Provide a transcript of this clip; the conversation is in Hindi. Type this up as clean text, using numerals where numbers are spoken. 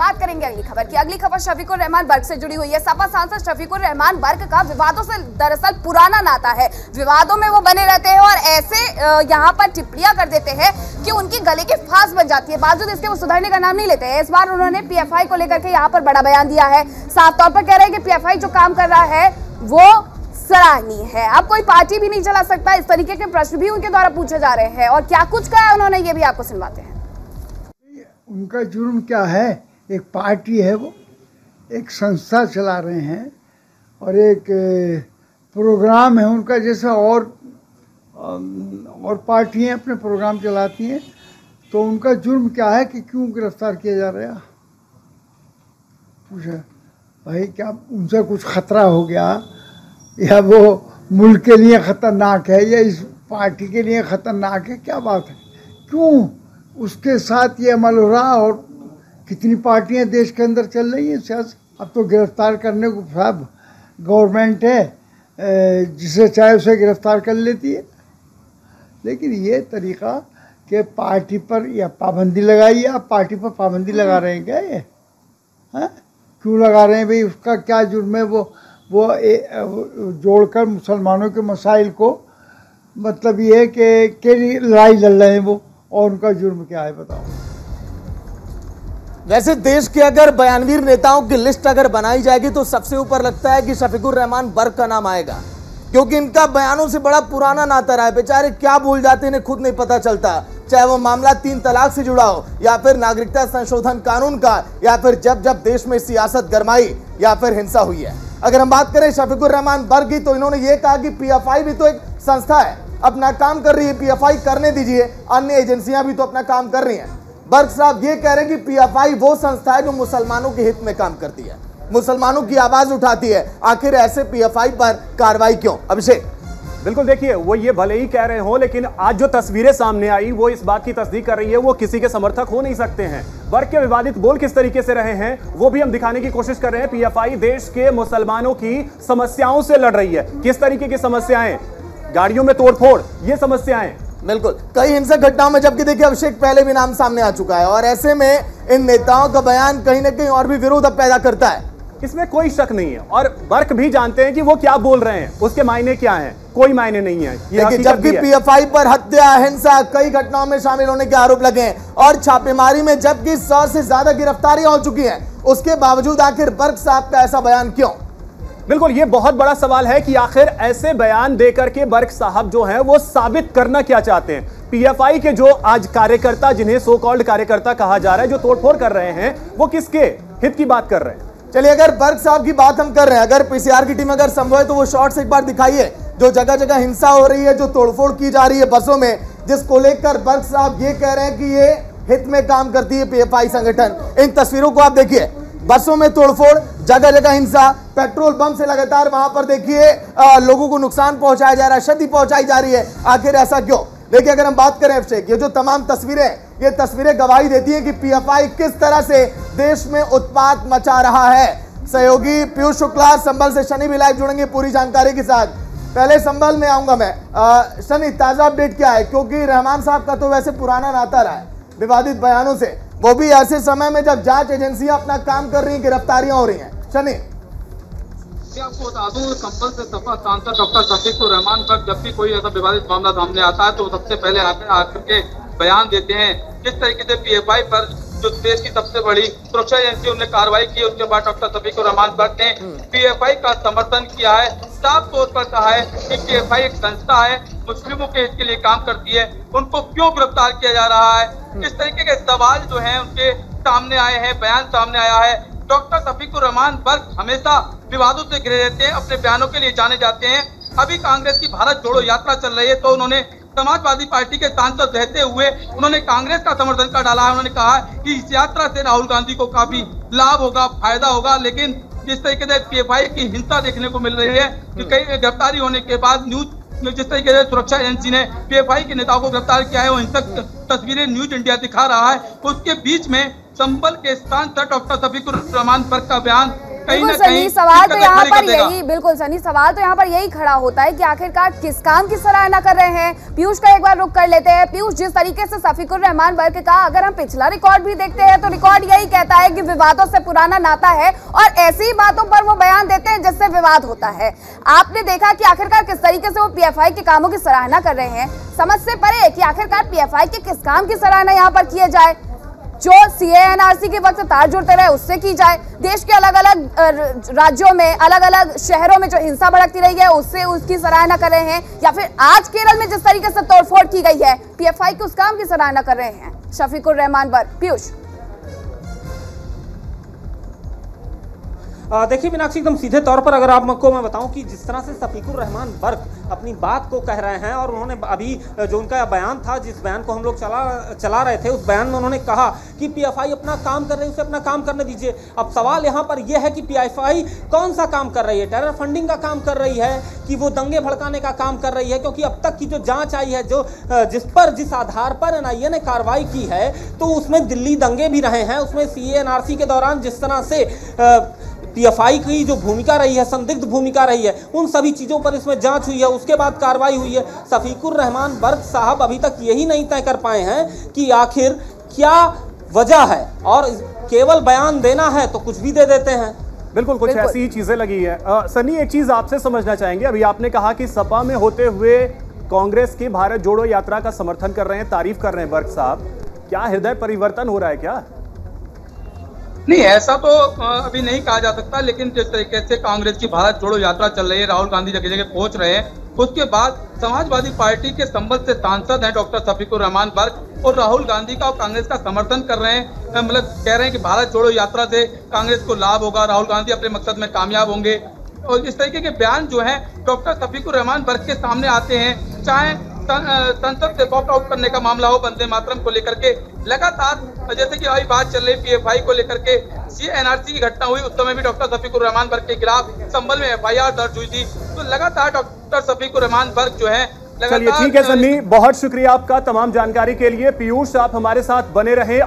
बात करेंगे अगली खबर की। अगली खबर शफीकुर रहमान बर्क से जुड़ी हुई है। सपा सांसद शफीकुर रहमान बर्क का विवादों से दरअसल पुराना नाता है। विवादों में वो बने रहते हैं और ऐसे यहाँ पर टिप्पणियां कर देते हैं कि उनकी गले की फांस बन जाती है। बावजूद इसके वो सुधरने का नाम नहीं लेते हैं। इस बार उन्होंने पीएफआई को लेकर के यहाँ पर बड़ा बयान दिया है। साफ तौर पर कह रहे हैं कि पीएफआई जो काम कर रहा है वो सराहनीय है। अब कोई पार्टी भी नहीं चला सकता, इस तरीके के प्रश्न भी उनके द्वारा पूछे जा रहे हैं। और क्या कुछ कहा उन्होंने, ये भी आपको सुनवाते हैं। उनका जुर्म क्या है? एक पार्टी है, वो एक संस्था चला रहे हैं और एक प्रोग्राम है उनका, जैसा और पार्टियां अपने प्रोग्राम चलाती हैं। तो उनका जुर्म क्या है कि क्यों गिरफ्तार किया जा रहा है? पूछा भाई, क्या उनसे कुछ खतरा हो गया, या वो मुल्क के लिए खतरनाक है, या इस पार्टी के लिए खतरनाक है? क्या बात है, क्यों उसके साथ ये अमल हो रहा? और कितनी पार्टियां देश के अंदर चल रही हैं सियासत। अब तो गिरफ्तार करने को सब गवर्नमेंट है, जिसे चाहे उसे गिरफ्तार कर लेती है। लेकिन ये तरीका कि पार्टी पर या पाबंदी लगाई, आप पार्टी पर पाबंदी लगा रहे हैं क्या? ये हाँ, क्यों लगा रहे हैं भाई? उसका क्या जुर्म है? वो जोड़कर मुसलमानों के मसाइल को, मतलब ये है कि लड़ाई लड़ रहे हैं वो, और उनका जुर्म क्या है बताओ? वैसे देश के अगर बयानवीर नेताओं की लिस्ट अगर बनाई जाएगी तो सबसे ऊपर लगता है कि शफीकुर रहमान बर्क का नाम आएगा, क्योंकि इनका बयानों से बड़ा पुराना नाता रहा है। बेचारे क्या बोल जाते हैं इन्हें खुद नहीं पता चलता, चाहे वो मामला 3 तलाक से जुड़ा हो, या फिर नागरिकता संशोधन कानून का, या फिर जब जब देश में सियासत गरमाई, या फिर हिंसा हुई है। अगर हम बात करें शफीकुर रहमान बर्क की, तो इन्होंने ये कहा कि पीएफआई भी तो एक संस्था है, अपना काम कर रही है, पीएफआई करने दीजिए, अन्य एजेंसियां भी तो अपना काम कर रही हैं। बर्क साहब ये कह रहे हैं कि पीएफआई वो संस्था है जो मुसलमानों के हित में काम करती है, मुसलमानों की आवाज उठाती है। आखिर ऐसे पीएफआई पर कार्रवाई क्यों? अभिषेक, बिल्कुल, देखिए वो ये भले ही कह रहे हो, लेकिन आज जो तस्वीरें सामने आई वो इस बात की तस्दीक कर रही है वो किसी के समर्थक हो नहीं सकते हैं। बर्क के विवादित बोल किस तरीके से रहे हैं वो भी हम दिखाने की कोशिश कर रहे हैं। पीएफआई देश के मुसलमानों की समस्याओं से लड़ रही है। किस तरीके की समस्याएं? गाड़ियों में तोड़फोड़, ये समस्याएं। बिल्कुल, कई हिंसक घटनाओं में, जबकि देखिए अभिषेक पहले भी नाम सामने आ चुका है, और ऐसे में इन नेताओं का बयान कहीं ना कहीं और भी विरोध अब पैदा करता है। इसमें कोई शक नहीं है, और बर्क भी जानते हैं कि वो क्या बोल रहे हैं, उसके मायने क्या हैं। कोई मायने नहीं है। देखिए, जबकि पीएफआई पर हत्या, हिंसा, कई घटनाओं में शामिल होने के आरोप लगे हैं, और छापेमारी में जबकि 100 से ज्यादा गिरफ्तारियां हो चुकी हैं, उसके बावजूद आखिर बर्क साहब का ऐसा बयान क्यों? बिल्कुल, ये बहुत बड़ा सवाल है कि आखिर ऐसे बयान देकर के बर्क साहब जो हैं वो साबित करना क्या चाहते हैं। पीएफआई के जो आज कार्यकर्ता, जिन्हें सो कॉल्ड कार्यकर्ता कहा जा रहा है, जो तोड़फोड़ कर रहे हैं, वो किसके हित की बात कर रहे हैं? चलिए, अगर बर्क साहब की बात हम कर रहे हैं, अगर पीसीआर की टीम अगर संभव है तो वो शॉर्ट्स एक बार दिखाइए, जो जगह जगह हिंसा हो रही है, जो तोड़फोड़ की जा रही है बसों में, जिसको लेकर बर्क साहब ये कह रहे हैं कि ये हित में काम करती है पीएफआई संगठन। इन तस्वीरों को आप देखिए, बसों में तोड़फोड़, जगह जगह हिंसा, पेट्रोल पंप से लगातार वहां पर देखिए लोगों को नुकसान पहुंचाया जा रहा है, क्षति पहुंचाई जा रही है। आखिर ऐसा क्यों? देखिए, अगर हम बात करें अभिषेक, ये जो तमाम तस्वीरें, ये तस्वीरें गवाही देती हैं कि पीएफआई किस तरह से देश में उत्पात मचा रहा है। सहयोगी पीयूष शुक्ला संभल से शनि भी लाइव जुड़ेंगे पूरी जानकारी के साथ। पहले संभल में आऊंगा मैं। शनि, ताजा अपडेट क्या है? क्योंकि रहमान साहब का तो वैसे पुराना नाता रहा है विवादित बयानों से, वो भी ऐसे समय में जब जांच एजेंसियां अपना काम कर रही हैं, गिरफ्तारियां हो रही हैं। शनि, आपको बता दूं, संभल से सपा सांसद डॉक्टर शफीकुर रहमान पर जब भी कोई ऐसा विवादित मामला सामने आता है तो सबसे पहले आकर के बयान देते हैं। जिस तरीके से पीएफआई पर जो देश की सबसे बड़ी सुरक्षा एजेंसी उन्होंने कार्रवाई की, उसके बाद डॉक्टर शफीकुर रहमान बर्क ने पीएफआई का समर्थन किया है। साफ तौर पर कहा है कि पीएफआई एक संस्था है, मुस्लिमों के हित के लिए काम करती है, उनको क्यों गिरफ्तार किया जा रहा है? किस तरीके के सवाल जो हैं उनके सामने आए हैं, बयान सामने आया है। डॉक्टर शफीकुर रहमान बर्क हमेशा विवादों से घिरे रहते हैं, अपने बयानों के लिए जाने जाते हैं। अभी कांग्रेस की भारत जोड़ो यात्रा चल रही है, तो उन्होंने समाजवादी पार्टी के सांसद रहते हुए उन्होंने कांग्रेस का समर्थन कर डाला है। उन्होंने कहा कि इस यात्रा से राहुल गांधी को काफी लाभ होगा, फायदा होगा। लेकिन जिस तरीके से पीएफआई की हिंसा देखने को मिल रही है कि कई गिरफ्तारी होने के बाद जिस तरीके से सुरक्षा एजेंसी ने पीएफआई के नेताओं को गिरफ्तार किया है, वो हिंसक तस्वीरें न्यूज इंडिया दिखा रहा है। उसके बीच में संभल के सांसद डॉक्टर शफीकुर रहमान बर्क का बयान कहीं ना बिल्कुल कहीं सनी, सवाल तो यहाँ खड़ी कर पर देगा। यही, बिल्कुल सनी, सवाल तो यहाँ पर यही खड़ा होता है कि आखिरकार किस काम की सराहना कर रहे हैं। पीयूष का एक बार रुख कर लेते हैं। पीयूष, जिस तरीके से शफीकुर रहमान वर्क का अगर हम पिछला रिकॉर्ड भी देखते हैं तो रिकॉर्ड यही कहता है कि विवादों से पुराना नाता है और ऐसी ही बातों पर वो बयान देते हैं जिससे विवाद होता है। आपने देखा कि आखिरकार किस तरीके से वो पीएफआई के कामों की सराहना कर रहे हैं। समझ से परे कि आखिरकार पीएफआई के किस काम की सराहना यहाँ पर किया जाए, जो सीएएनआरसी के वक्त तार जुड़ते रहे उससे की जाए, देश के अलग अलग राज्यों में अलग अलग शहरों में जो हिंसा भड़कती रही है उससे उसकी सराहना कर रहे हैं, या फिर आज केरल में जिस तरीके से तोड़फोड़ की गई है पीएफआई के उस काम की सराहना कर रहे हैं शफीकुर रहमान वर्क। पीयूष, देखिए मीनाक्षी, एकदम सीधे तौर पर अगर आपको मैं बताऊं कि जिस तरह से शफीकुर रहमान वर्क अपनी बात को कह रहे हैं और उन्होंने अभी जो उनका बयान था, जिस बयान को हम लोग चला रहे थे, उस बयान में उन्होंने कहा कि पीएफआई अपना काम कर रही है, उसे अपना काम करने दीजिए। अब सवाल यहाँ पर यह है कि पीएफआई कौन सा काम कर रही है? टेरर फंडिंग का काम कर रही है कि वो दंगे भड़काने का काम कर रही है? क्योंकि अब तक की जो जाँच आई है, जो जिस आधार पर एनआईए ने कार्रवाई की है, तो उसमें दिल्ली दंगे भी रहे हैं, उसमें सीएएनआरसी के दौरान जिस तरह से पीएफआई की जो भूमिका रही है, संदिग्ध भूमिका रही है, उन सभी चीज़ों पर इसमें जांच हुई है, उसके बाद कार्रवाई हुई है। शफीकुर रहमान वर्क साहब अभी तक यही नहीं तय कर पाए हैं कि आखिर क्या वजह है, और केवल बयान देना है तो कुछ भी दे देते हैं। बिल्कुल कुछ ऐसी ही चीजें लगी है। सनी, एक चीज आपसे समझना चाहेंगे, अभी आपने कहा कि सपा में होते हुए कांग्रेस की भारत जोड़ो यात्रा का समर्थन कर रहे हैं, तारीफ कर रहे हैं वर्क साहब, क्या हृदय परिवर्तन हो रहा है क्या? नहीं, ऐसा तो अभी नहीं कहा जा सकता, लेकिन जिस तरीके से कांग्रेस की भारत जोड़ो यात्रा चल रही है, राहुल गांधी जगह जगह पहुंच रहे हैं, उसके बाद समाजवादी पार्टी के संबल से सांसद हैं डॉक्टर शफीकुर रहमान वर्क और राहुल गांधी का और कांग्रेस का समर्थन कर रहे हैं। मतलब कह रहे हैं कि भारत जोड़ो यात्रा से कांग्रेस को लाभ होगा, राहुल गांधी अपने मकसद में कामयाब होंगे। और इस तरीके के बयान जो है डॉक्टर शफीकुर रहमान वर्क के सामने आते हैं, चाहे संसद से वॉक आउट करने का मामला हो वंदे मातरम को लेकर के, लगातार जैसे कि अभी बात चल रही पीएफआई को लेकर के, सीएनआरसी की घटना हुई उस समय भी डॉक्टर शफीकुर रहमान वर्क के खिलाफ संभल में एफआईआर दर्ज हुई थी। तो लगातार डॉक्टर शफीकुर रहमान वर्क जो है, चलिए ठीक है सन्नी, बहुत शुक्रिया आपका तमाम जानकारी के लिए। पीयूष, आप हमारे साथ बने रहे।